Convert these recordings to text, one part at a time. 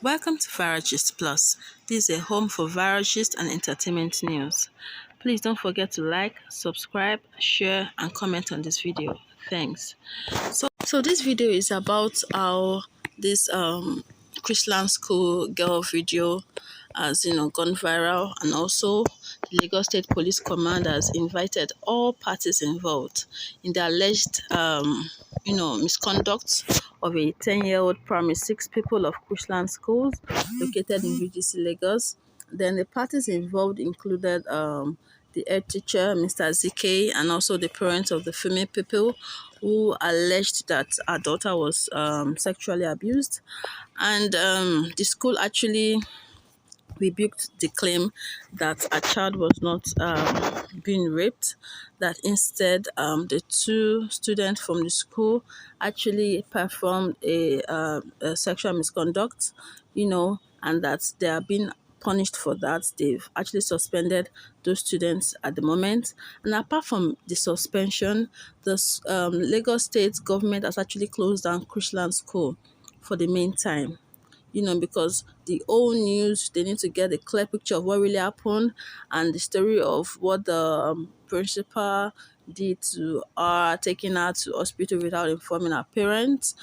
Welcome to Viralgistplus. This is a home for Viralgist and entertainment news. Please don't forget to like, subscribe, share, and comment on this video. Thanks. So this video is about how this Chrisland school girl video has gone viral, and also the Lagos State Police Command has invited all parties involved in the alleged misconduct of a 10-year-old primary 6 people of Chrisland schools located in VGC Lagos. Then the parties involved included the head teacher, Mr. ZK, and also the parents of the female people who alleged that our daughter was sexually abused. And the school actually rebuked the claim that a child was not being raped, that instead the two students from the school actually performed a sexual misconduct, and that they are being punished for that. They've actually suspended those students at the moment. And apart from the suspension, the Lagos State government has actually closed down Chrisland School for the meantime, because the whole news, they need to get a clear picture of what really happened and the story of what the principal did to her, taking her to hospital without informing her parents,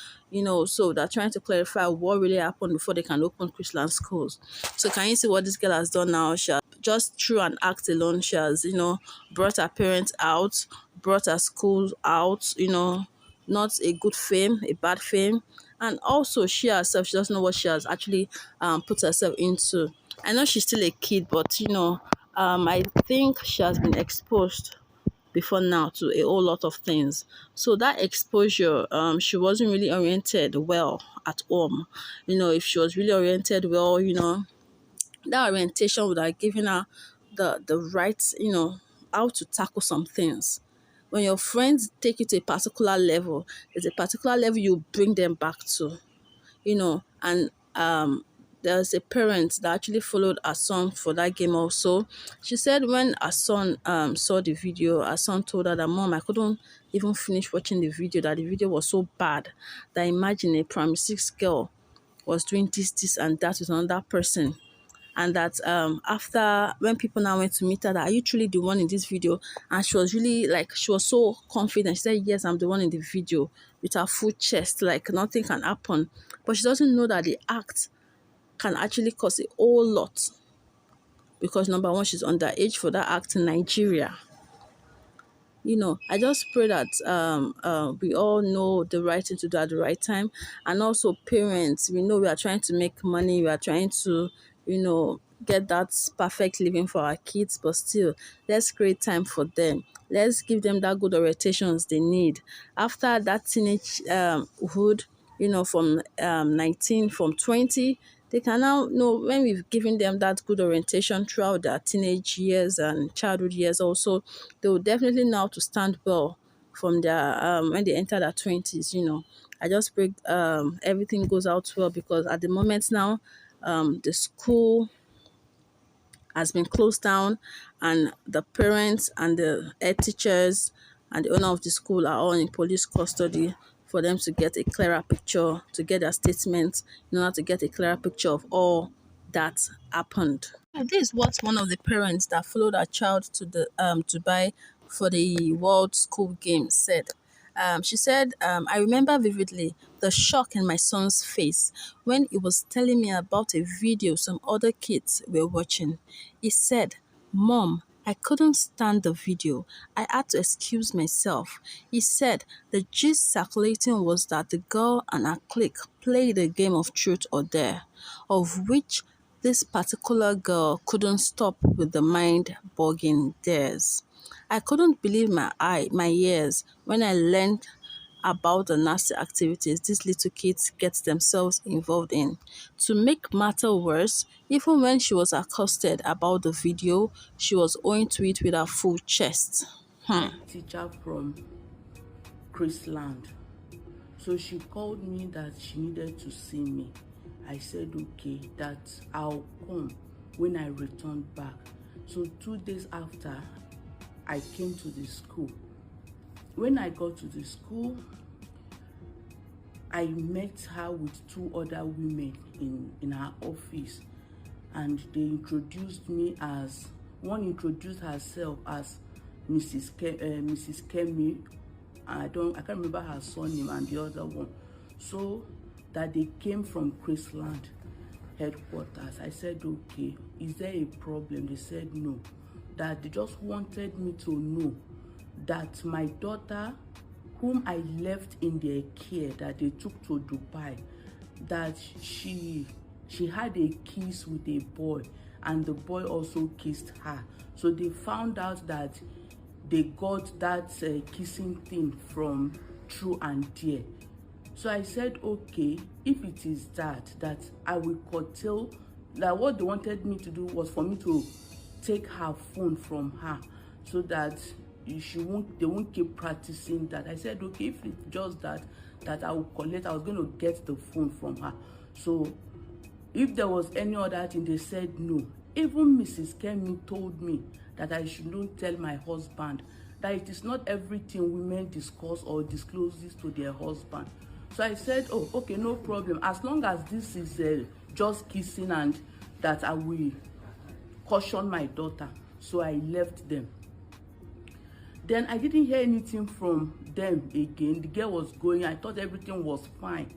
so they're trying to clarify what really happened before they can open Chrisland schools. So can you see what this girl has done now? She has, just through an act alone, she has, brought her parents out, brought her school out, not a good fame, a bad fame. And also she herself, she doesn't know what she has actually put herself into. I know she's still a kid, but I think she has been exposed before now to a whole lot of things. So that exposure, she wasn't really oriented well at home. If she was really oriented well, that orientation would have given her the right, how to tackle some things. When your friends take you to a particular level, there's a particular level you bring them back to, and there's a parent that actually followed her son for that game also. She said when her son saw the video, her son told her that, "Mom, I couldn't even finish watching the video, that the video was so bad, that imagine a primary 6 girl was doing this, and that with another person." And that after, when people now went to meet her, that, "Are you truly the one in this video?" And she was really like, she was so confident. She said, "Yes, I'm the one in the video," with her full chest, like nothing can happen. But she doesn't know that the act can actually cause a whole lot, because number one, she's underage for that act in Nigeria. I just pray that we all know the right thing to do at the right time. And also parents, we know we are trying to make money, we are trying to, get that perfect living for our kids, but still, let's create time for them. Let's give them that good orientations they need. After that teenage hood, from 19, from 20, they can now know, when we've given them that good orientation throughout their teenage years and childhood years also, they will definitely know how to stand well from their when they enter their 20s. I just pray everything goes out well, because at the moment now, the school has been closed down, and the parents and the head teachers and the owner of the school are all in police custody for them to get a clearer picture, to get their statements, in order to get a clearer picture of all that happened. And this is what one of the parents that followed her child to the Dubai for the World School Games said. She said, "I remember vividly the shock in my son's face when he was telling me about a video some other kids were watching. He said, 'Mom, I couldn't stand the video. I had to excuse myself.' He said the gist circulating was that the girl and her clique played a game of truth or dare, of which this particular girl couldn't stop with the mind-boggling dares. I couldn't believe my ears when I learned about the nasty activities these little kids get themselves involved in. To make matter worse, even when she was accosted about the video, she was owing to it with her full chest." Teacher from Chrisland. So she called me that she needed to see me. I said okay, that I'll come when I returned back. So 2 days after, I came to the school. When I got to the school, I met her with two other women in her office, and they introduced me as, one introduced herself as Mrs. Kemi. I can't remember her surname, and the other one. So that they came from Chrisland headquarters. I said, okay, is there a problem? They said no, that they just wanted me to know that my daughter, whom I left in their care, that they took to Dubai, that she had a kiss with a boy, and the boy also kissed her. So they found out that they got that kissing thing from True and Dear. So I said, okay, if it is that I will curtail, that what they wanted me to do was for me to take her phone from her, so that they won't keep practicing that. I said, okay, if it's just that I will collect, I was going to get the phone from her. So if there was any other thing, they said no. Even Mrs. Kemi told me that I should not tell my husband, that it is not everything women discuss or disclose this to their husband. So I said, oh, okay, no problem. As long as this is just kissing, and that I will caution my daughter. So I left them. Then I didn't hear anything from them again. The girl was going. I thought everything was fine.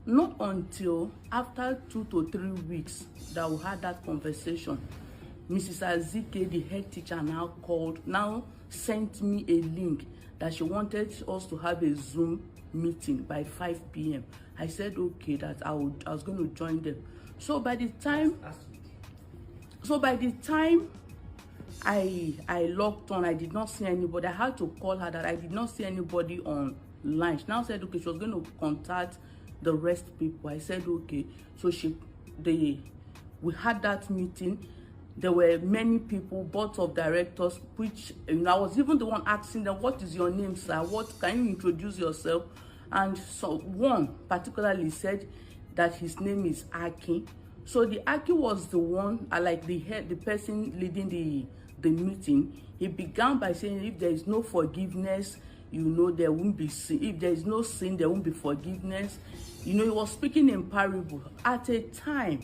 Not until after 2 to 3 weeks that we had that conversation, Mrs. Azike, the head teacher, now sent me a link that she wanted us to have a Zoom meeting by 5 p.m. I said, okay, that I was going to join them. So by the time I logged on, I did not see anybody. I had to call her that I did not see anybody online. She now said, okay, she was going to contact the rest people. I said, okay. So we had that meeting. There were many people, board of directors, which I was even the one asking them, what is your name, sir? What can you introduce yourself? And so one particularly said that his name is Aki. So the Aki was the one, like the person leading the meeting. He began by saying, if there is no forgiveness, there won't be sin. If there is no sin, there won't be forgiveness. He was speaking in parable. At a time,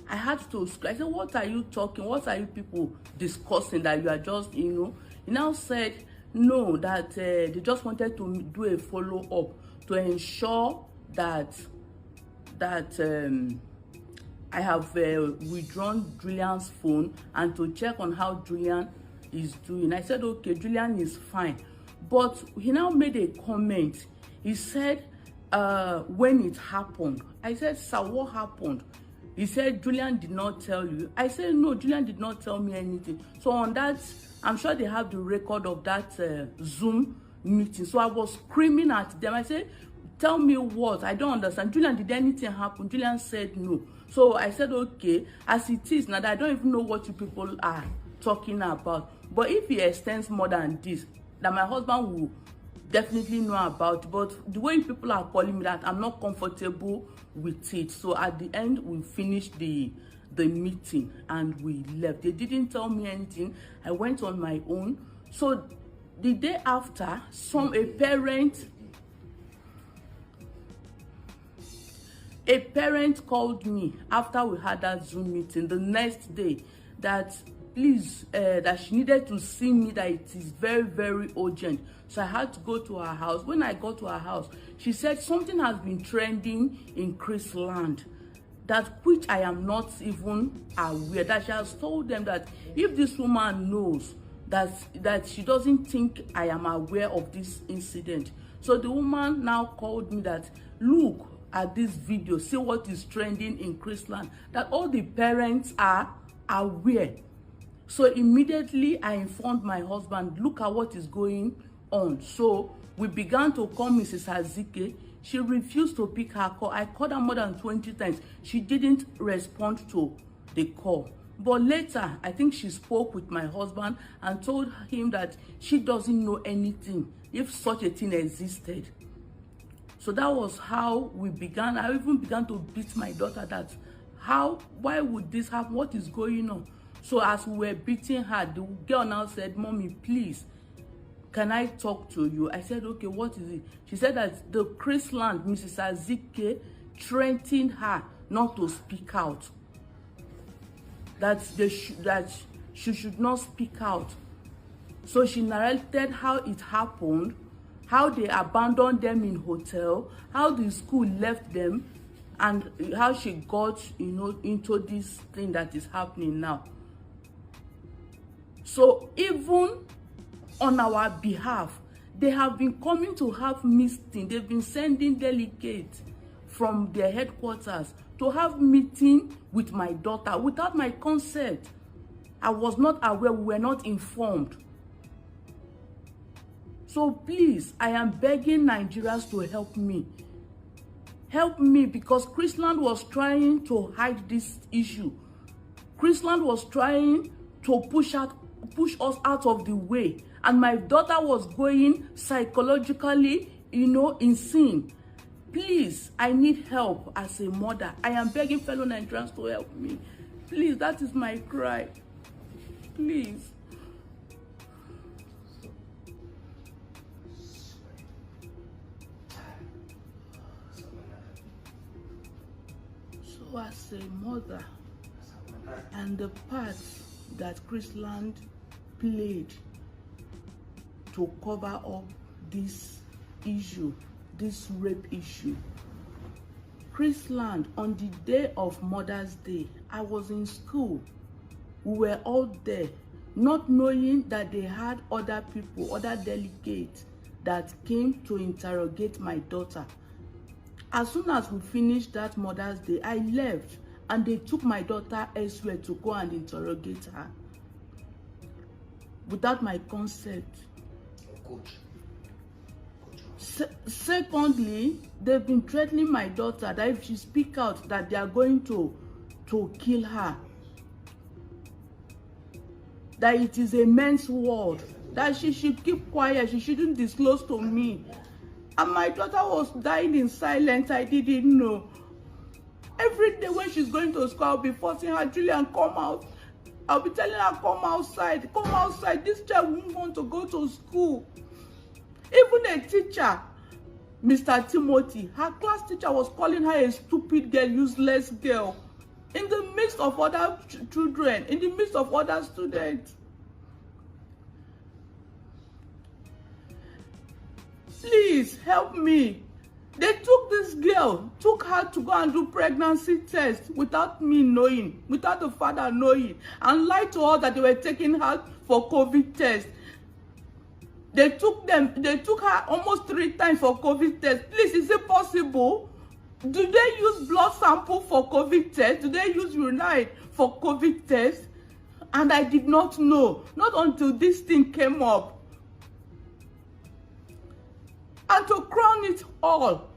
I had to scream. I said, what are you talking? What are you people discussing that you are just, He now said, no, that they just wanted to do a follow-up to ensure that I have withdrawn Julian's phone, and to check on how Julian is doing. I said, okay, Julian is fine. But he now made a comment. He said, when it happened. I said, sir, what happened? He said, Julian did not tell you. I said, no, Julian did not tell me anything. So on that, I'm sure they have the record of that Zoom meeting. So I was screaming at them. I said, tell me what? I don't understand. Julian, did anything happen? Julian said no. So I said, okay, as it is now, that I don't even know what you people are talking about. But if he extends more than this, that my husband will definitely know about. But the way people are calling me, that I'm not comfortable with it. So at the end, we finished the meeting and we left. They didn't tell me anything. I went on my own. So the day after, a parent called me after we had that Zoom meeting the next day, that please, that she needed to see me, that it is very, very urgent. So I had to go to her house. When I got to her house, she said something has been trending in Chrisland, that which I am not even aware, that she has told them that if this woman knows that she doesn't think I am aware of this incident. So the woman now called me that, look at this video, see what is trending in Chrisland, that all the parents are aware. So immediately I informed my husband, look at what is going on. So we began to call Mrs. Azike. She refused to pick her call. I called her more than 20 times. She didn't respond to the call. But later, I think she spoke with my husband and told him that she doesn't know anything if such a thing existed. So that was how we began. I even began to beat my daughter that, why would this happen? What is going on? So as we were beating her, the girl now said, Mommy, please, can I talk to you? I said, okay, what is it? She said that the Chrisland, Mrs. Azike, threatened her not to speak out. That she should not speak out. So she narrated how it happened, how they abandoned them in hotel, how the school left them, and how she got, into this thing that is happening now. So even on our behalf, they have been coming to have meeting. They've been sending delegates from their headquarters to have meeting with my daughter without my consent. I was not aware, we were not informed. So please, I am begging Nigerians to help me. Help me, because Chrisland was trying to hide this issue. Chrisland was trying to push us out of the way. And my daughter was going psychologically, insane. Please, I need help as a mother. I am begging fellow Nigerians to help me. Please, that is my cry. Please. So as a mother, and the part that Chrisland played to cover up this issue, this rape issue. Chrisland, on the day of Mother's Day, I was in school. We were all there, not knowing that they had other people, other delegates that came to interrogate my daughter. As soon as we finished that Mother's Day, I left, and they took my daughter elsewhere to go and interrogate her without my consent. Secondly, they've been threatening my daughter that if she speaks out, that they are going to kill her. That it is a men's world. That she should keep quiet. She shouldn't disclose to me. And my daughter was dying in silence. I didn't know. Every day when she's going to school, I'll be forcing her, Julian, come out. I'll be telling her, come outside, come outside. This child won't want to go to school. Even a teacher, Mr. Timothy, her class teacher was calling her a stupid girl, useless girl, in the midst of other children, in the midst of other students. Please help me. They took this girl, took her to go and do pregnancy test without me knowing, without the father knowing, and lied to her that they were taking her for COVID test. They took her almost 3 times for COVID test. Please, is it possible? Do they use blood sample for COVID test? Do they use urine for COVID test? And I did not know, not until this thing came up. And to crown it all,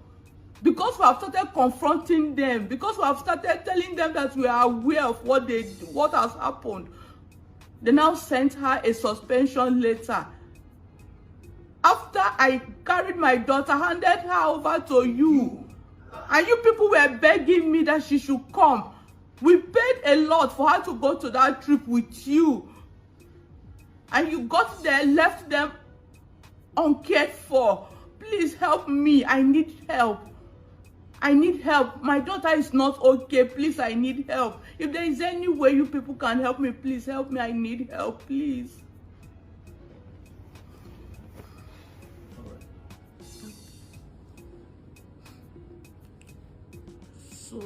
because we have started confronting them, because we have started telling them that we are aware of what has happened, they now sent her a suspension letter. After I carried my daughter, handed her over to you, and you people were begging me that she should come. We paid a lot for her to go to that trip with you. And you got there, left them uncared for. Please help me. I need help. I need help. My daughter is not okay. Please, I need help. If there is any way you people can help me, please help me. I need help, please. So,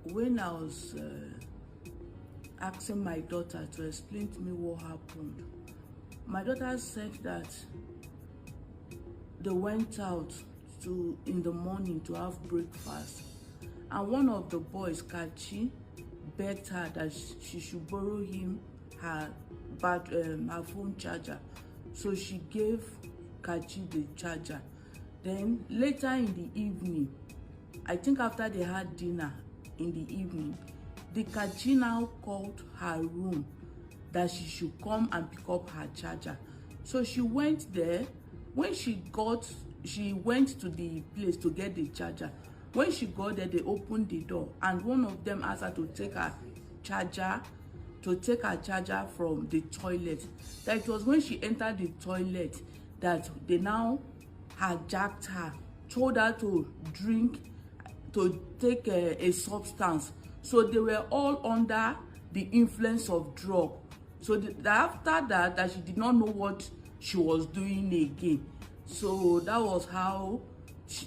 when I was asking my daughter to explain to me what happened, my daughter said that they went out in the morning to have breakfast, and one of the boys, Kachi, begged her that she should borrow him her phone charger. So she gave Kachi the charger. Then later in the evening, I think after they had dinner in the evening, the Kachi now called her room that she should come and pick up her charger. So she went there. When she went to the place to get the charger. When she got there, they opened the door, and one of them asked her to take her charger to take her charger from the toilet. That it was when she entered the toilet that they now hijacked her, told her to drink, to take a substance. So they were all under the influence of drug. So after that she did not know what she was doing again. So that was how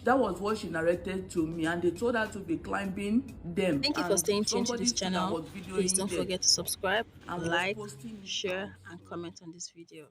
that was what she narrated to me, and they told her to be climbing them, Thank you for and staying tuned to somebody this too that channel. was Please videoing don't them forget to subscribe, and was like, posting it share, out. and comment on this video.